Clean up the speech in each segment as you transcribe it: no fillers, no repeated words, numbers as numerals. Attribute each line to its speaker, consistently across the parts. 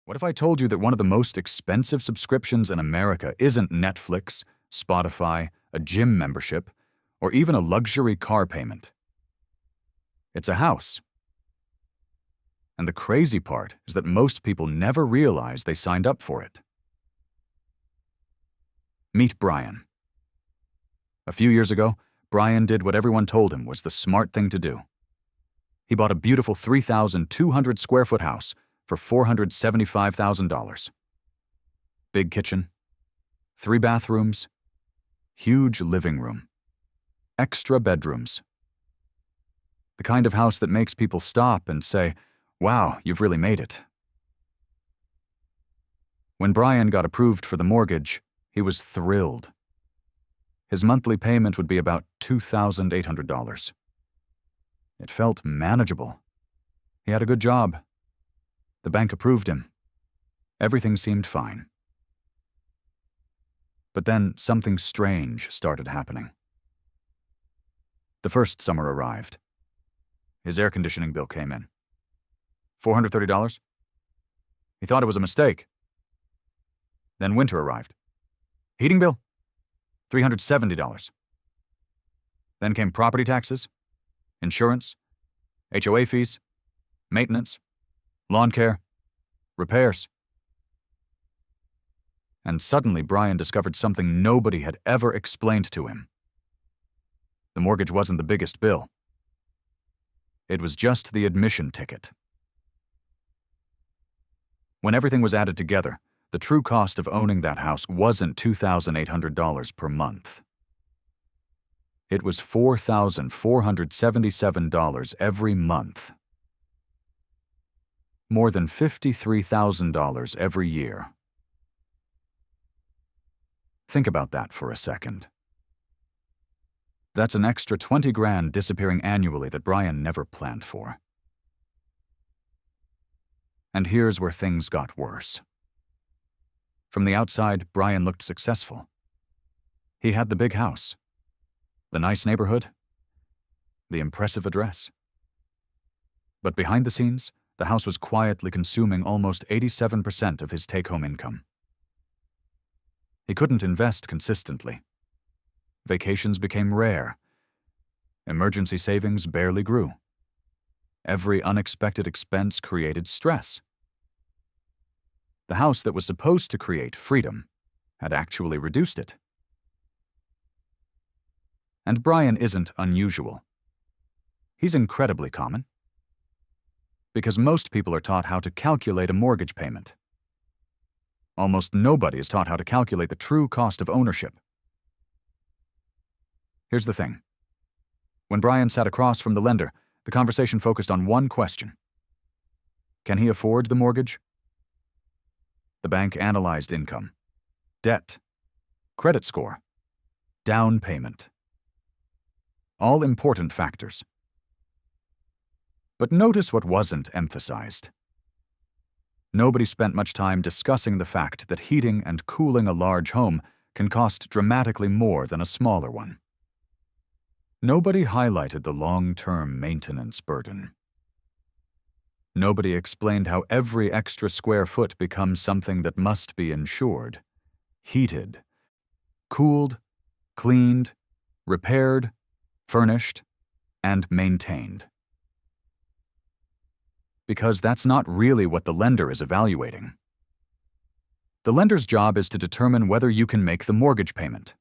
Speaker 1: What if I told you that one of the most expensive subscriptions in America isn't Netflix, Spotify, a gym membership, or even a luxury car payment? It's a house. And the crazy part is that most people never realize they signed up for it. Meet Brian. A few years ago, Brian did what everyone told him was the smart thing to do. He bought a beautiful 3,200 square foot house for $475,000. Big kitchen, 3 bathrooms, huge living room, extra bedrooms. The kind of house that makes people stop and say, "Wow, you've really made it." When Brian got approved for the mortgage, he was thrilled. His monthly payment would be about $2,800. It felt manageable. He had a good job. The bank approved him. Everything seemed fine. But then something strange started happening. The first summer arrived. His air conditioning bill came in. $430? He thought it was a mistake. Then winter arrived. Heating bill? $370. Then came property taxes, insurance, HOA fees, maintenance, lawn care, repairs. And suddenly Brian discovered something nobody had ever explained to him. The mortgage wasn't the biggest bill. It was just the admission ticket. When everything was added together, the true cost of owning that house wasn't $2,800 per month. It was $4,477 every month. More than $53,000 every year. Think about that for a second. That's an extra 20 grand disappearing annually that Brian never planned for. And here's where things got worse. From the outside, Brian looked successful. He had the big house, the nice neighborhood, the impressive address. But behind the scenes, the house was quietly consuming almost 87% of his take-home income. He couldn't invest consistently. Vacations became rare. Emergency savings barely grew. Every unexpected expense created stress. The house that was supposed to create freedom had actually reduced it. And Brian isn't unusual. He's incredibly common. Because most people are taught how to calculate a mortgage payment. Almost nobody is taught how to calculate the true cost of ownership. Here's the thing. When Brian sat across from the lender, the conversation focused on one question. Can he afford the mortgage? The bank analyzed income, debt, credit score, down payment. All important factors. But notice what wasn't emphasized. Nobody spent much time discussing the fact that heating and cooling a large home can cost dramatically more than a smaller one. Nobody highlighted the long-term maintenance burden. Nobody explained how every extra square foot becomes something that must be insured, heated, cooled, cleaned, repaired, furnished, and maintained. Because that's not really what the lender is evaluating. The lender's job is to determine whether you can make the mortgage payment,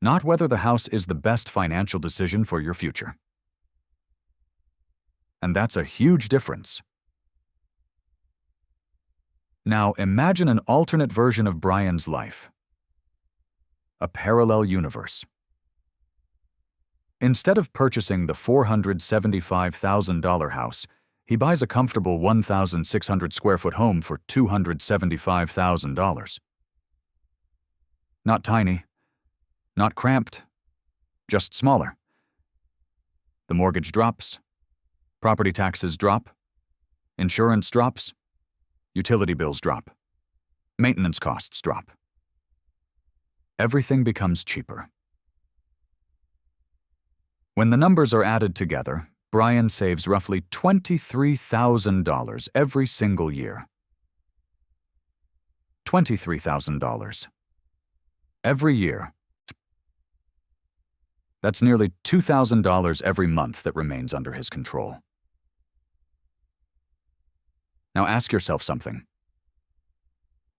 Speaker 1: not whether the house is the best financial decision for your future. And that's a huge difference. Now imagine an alternate version of Brian's life. A parallel universe. Instead of purchasing the $475,000 house, he buys a comfortable 1,600 square foot home for $275,000. Not tiny, not cramped, just smaller. The mortgage drops, property taxes drop, insurance drops, utility bills drop, maintenance costs drop. Everything becomes cheaper. When the numbers are added together, Brian saves roughly $23,000 every single year. $23,000. Every year. That's nearly $2,000 every month that remains under his control. Now ask yourself something.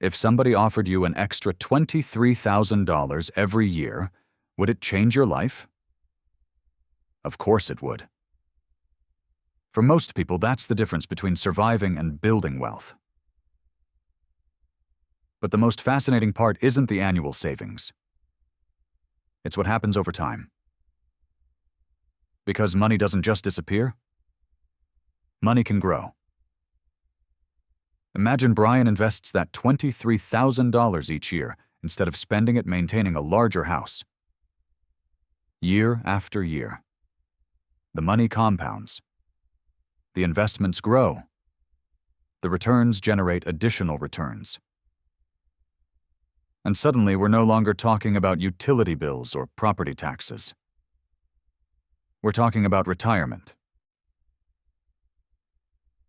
Speaker 1: If somebody offered you an extra $23,000 every year, would it change your life? Of course it would. For most people, that's the difference between surviving and building wealth. But the most fascinating part isn't the annual savings. It's what happens over time. Because money doesn't just disappear, money can grow. Imagine Brian invests that $23,000 each year instead of spending it maintaining a larger house. Year after year. The money compounds. The investments grow. The returns generate additional returns. And suddenly we're no longer talking about utility bills or property taxes. We're talking about retirement.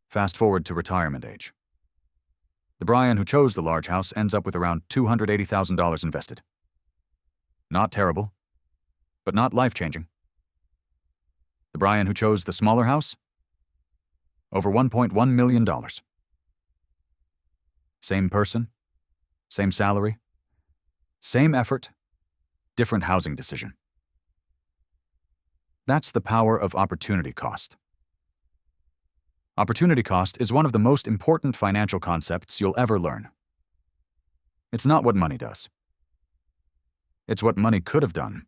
Speaker 1: Fast forward to retirement age. The Brian who chose the large house ends up with around $280,000 invested. Not terrible, but not life-changing. The Brian who chose the smaller house? Over $1.1 million. Same person, same salary, same effort, different housing decision. That's the power of opportunity cost. Opportunity cost is one of the most important financial concepts you'll ever learn. It's not what money does. It's what money could have done.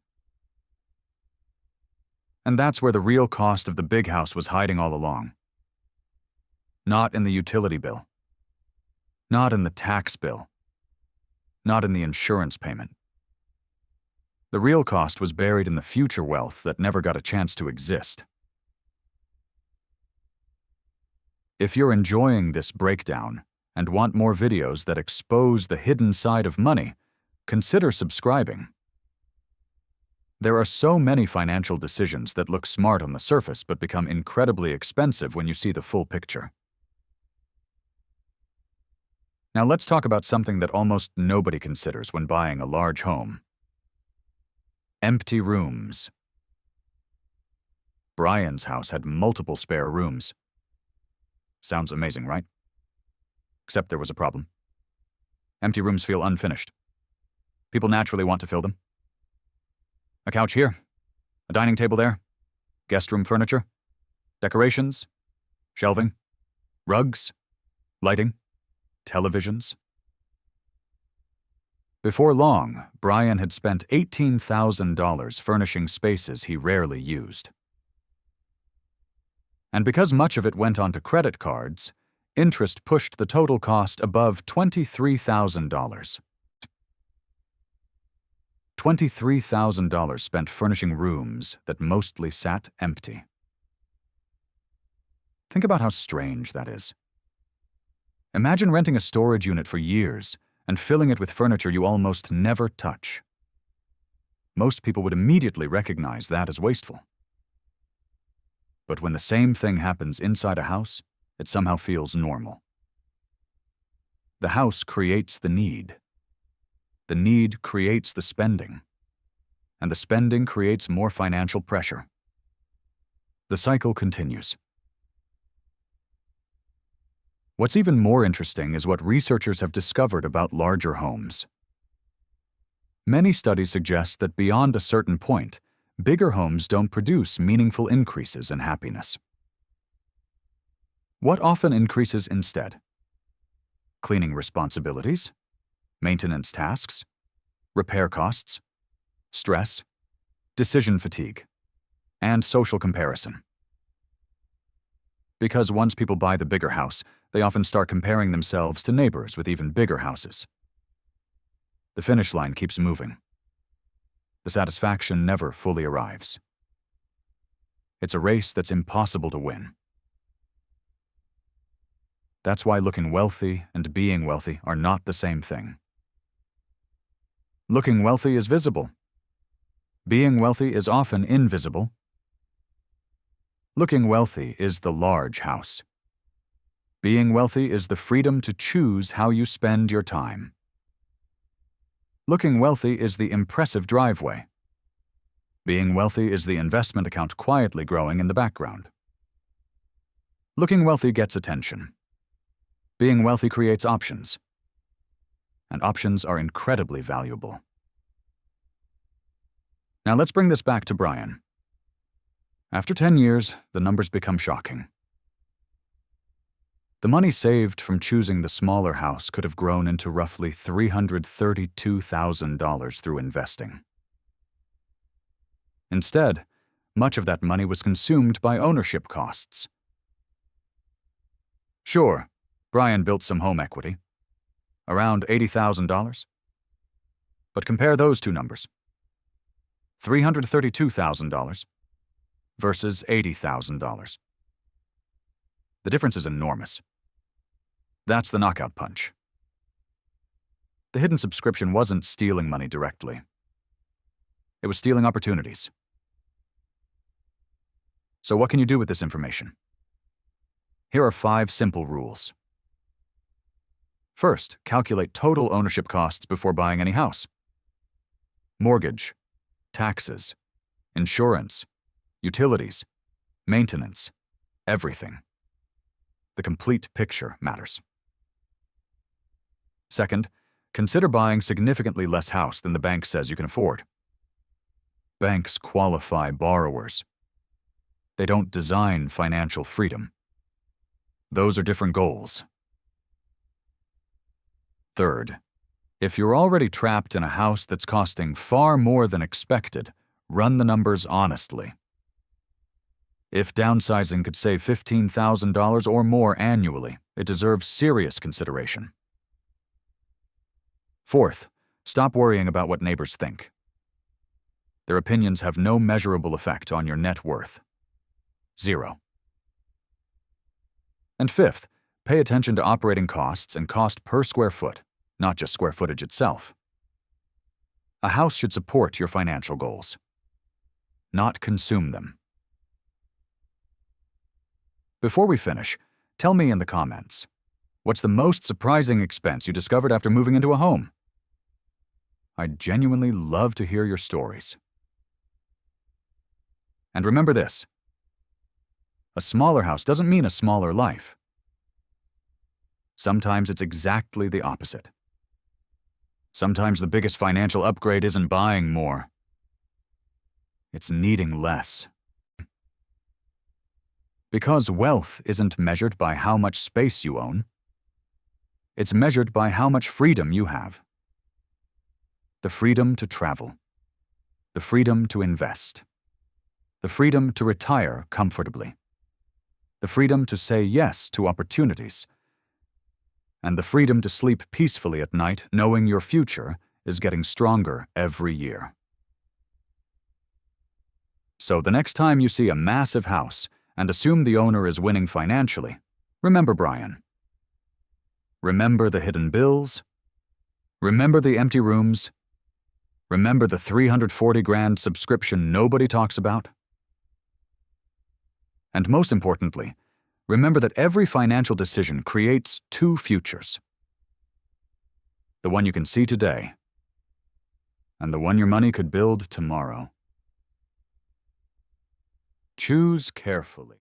Speaker 1: And that's where the real cost of the big house was hiding all along. Not in the utility bill. Not in the tax bill. Not in the insurance payment. The real cost was buried in the future wealth that never got a chance to exist. If you're enjoying this breakdown and want more videos that expose the hidden side of money, consider subscribing. There are so many financial decisions that look smart on the surface but become incredibly expensive when you see the full picture. Now let's talk about something that almost nobody considers when buying a large home. Empty rooms. Brian's house had multiple spare rooms. Sounds amazing, right? Except there was a problem. Empty rooms feel unfinished. People naturally want to fill them. A couch here, a dining table there, guest room furniture, decorations, shelving, rugs, lighting, televisions. Before long, Brian had spent $18,000 furnishing spaces he rarely used. And because much of it went onto credit cards, interest pushed the total cost above $23,000. $23,000 spent furnishing rooms that mostly sat empty. Think about how strange that is. Imagine renting a storage unit for years and filling it with furniture you almost never touch. Most people would immediately recognize that as wasteful. But when the same thing happens inside a house, it somehow feels normal. The house creates the need. The need creates the spending. And the spending creates more financial pressure. The cycle continues. What's even more interesting is what researchers have discovered about larger homes. Many studies suggest that beyond a certain point, bigger homes don't produce meaningful increases in happiness. What often increases instead? Cleaning responsibilities, maintenance tasks, repair costs, stress, decision fatigue, and social comparison. Because once people buy the bigger house, they often start comparing themselves to neighbors with even bigger houses. The finish line keeps moving. The satisfaction never fully arrives. It's a race that's impossible to win. That's why looking wealthy and being wealthy are not the same thing. Looking wealthy is visible. Being wealthy is often invisible. Looking wealthy is the large house. Being wealthy is the freedom to choose how you spend your time. Looking wealthy is the impressive driveway. Being wealthy is the investment account quietly growing in the background. Looking wealthy gets attention. Being wealthy creates options. And options are incredibly valuable. Now let's bring this back to Brian. After 10 years, the numbers become shocking. The money saved from choosing the smaller house could have grown into roughly $332,000 through investing. Instead, much of that money was consumed by ownership costs. Sure, Brian built some home equity, around $80,000. But compare those two numbers. $332,000 versus $80,000. The difference is enormous. That's the knockout punch. The hidden subscription wasn't stealing money directly. It was stealing opportunities. So what can you do with this information? Here are 5 simple rules. First, calculate total ownership costs before buying any house. Mortgage, taxes, insurance, utilities, maintenance, everything. The complete picture matters. Second, consider buying significantly less house than the bank says you can afford. Banks qualify borrowers. They don't design financial freedom. Those are different goals. Third, if you're already trapped in a house that's costing far more than expected, run the numbers honestly. If downsizing could save $15,000 or more annually, it deserves serious consideration. Fourth, stop worrying about what neighbors think. Their opinions have no measurable effect on your net worth. 0. And fifth, pay attention to operating costs and cost per square foot, not just square footage itself. A house should support your financial goals, not consume them. Before we finish, tell me in the comments, what's the most surprising expense you discovered after moving into a home? I'd genuinely love to hear your stories. And remember this, a smaller house doesn't mean a smaller life. Sometimes it's exactly the opposite. Sometimes the biggest financial upgrade isn't buying more. It's needing less. Because wealth isn't measured by how much space you own. It's measured by how much freedom you have. The freedom to travel. The freedom to invest. The freedom to retire comfortably. The freedom to say yes to opportunities. And the freedom to sleep peacefully at night knowing your future is getting stronger every year. So the next time you see a massive house and assume the owner is winning financially, remember Brian. Remember the hidden bills. Remember the empty rooms. Remember the $340,000 subscription nobody talks about. And most importantly, remember that every financial decision creates 2 futures. The one you can see today, and the one your money could build tomorrow. Choose carefully.